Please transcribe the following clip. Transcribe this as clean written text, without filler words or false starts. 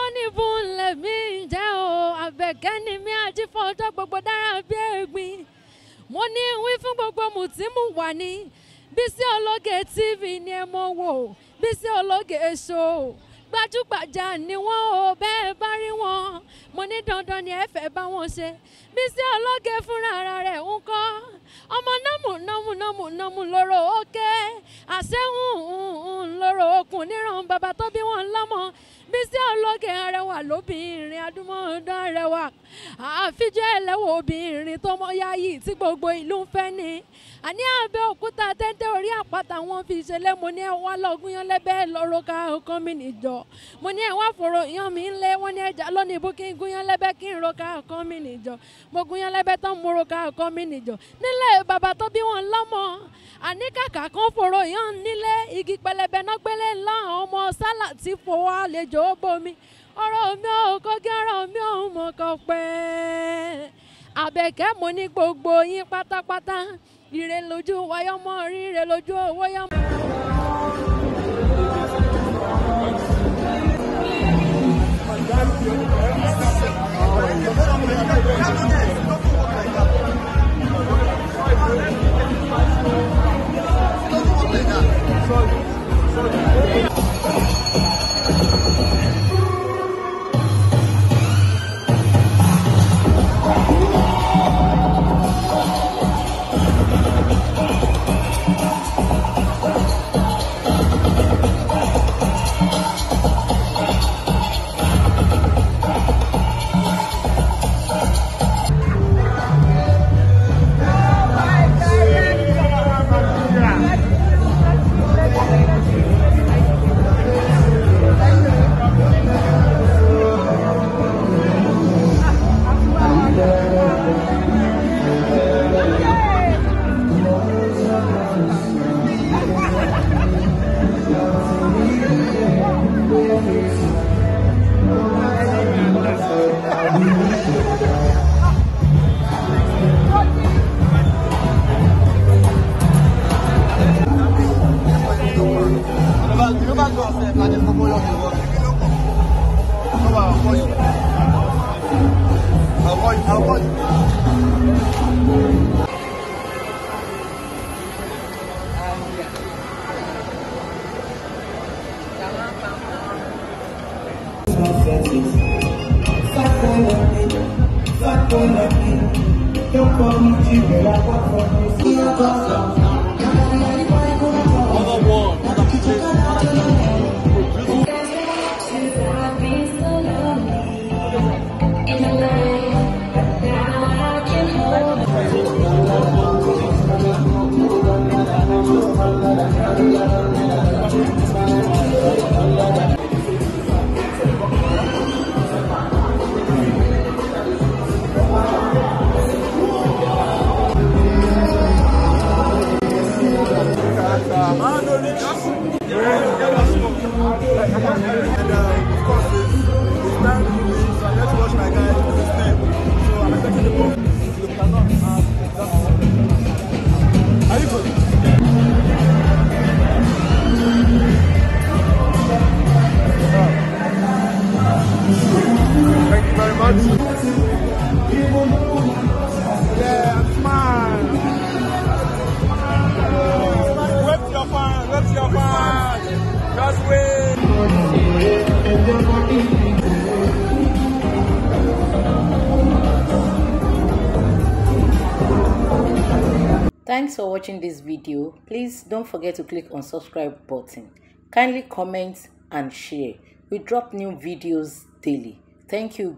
lónìí fún lẹ́mí jẹ́ o àbẹ̀kẹ́ ni mi àjífọ́jọ́ gbogbo dára bí ẹ̀gbin mo ní wí fún gbogbo mùtímù wà ní Bisi Ologe TV ni ẹ mọ̀ wò Bisi Ologe Show gbajúgbajà ni wọ́n o bẹ́ẹ̀ bá rí wọn mo ní dandan ni ẹ fẹ́ bá wọn ṣe Bisi Ologe fúnra ara rẹ̀ ń kọ́ ọmọ nọ́mù lóró òkè àṣẹ́hùn lóró okùn níran bàbá tó bí wọn lọ́mọ Bisi Ologe arẹwà lóbìnrin adúmọ̀ọ́dán arẹwà àfijọ́ ẹlẹ́wọ̀ obìnrin tó mọ́ yáyì tí gbogbo ìlú ń fẹ́ ni àní Abẹ́òkúta tẹ́tẹ́ orí àpáta wọn fi ṣẹlẹ̀ mo ní ẹ wá lọ́gùn yan lẹ́bẹ̀ẹ́ lọ́rọ́ ká ọkàn mi nìjọ mo ní ẹ wá fòrò yan mi ń lé wọn ní ẹja lónìí bó kí n gún yan lẹ́bẹ̀ẹ́ kí n ro ká ọkàn mi nìjọ mo gún yan lẹ́bẹ̀ẹ́ tán mo ro ká ọkàn mi nìjọ nílẹ̀ bàbá tó bí wọn lọ́mọ àní kàkà kan fòrò yan nílé igi pẹlẹbẹ náà gbélé ńlá ọmọ sálà tí fowó àlejò bomi ọ̀rọ̀ mi ò kọ́gí ọ̀rọ̀ mi ò mọ̀ kọ́ pẹ́ Àbẹ̀kẹ́ mo ní gbogbo yín pátápátá ire lójú wáyọ́mọ́ ríre lójú owó yọ́mọ́. Thanks for watching this video. Please don't forget to click on subscribe button. Kindly comment and share. We drop new videos daily. Thank you.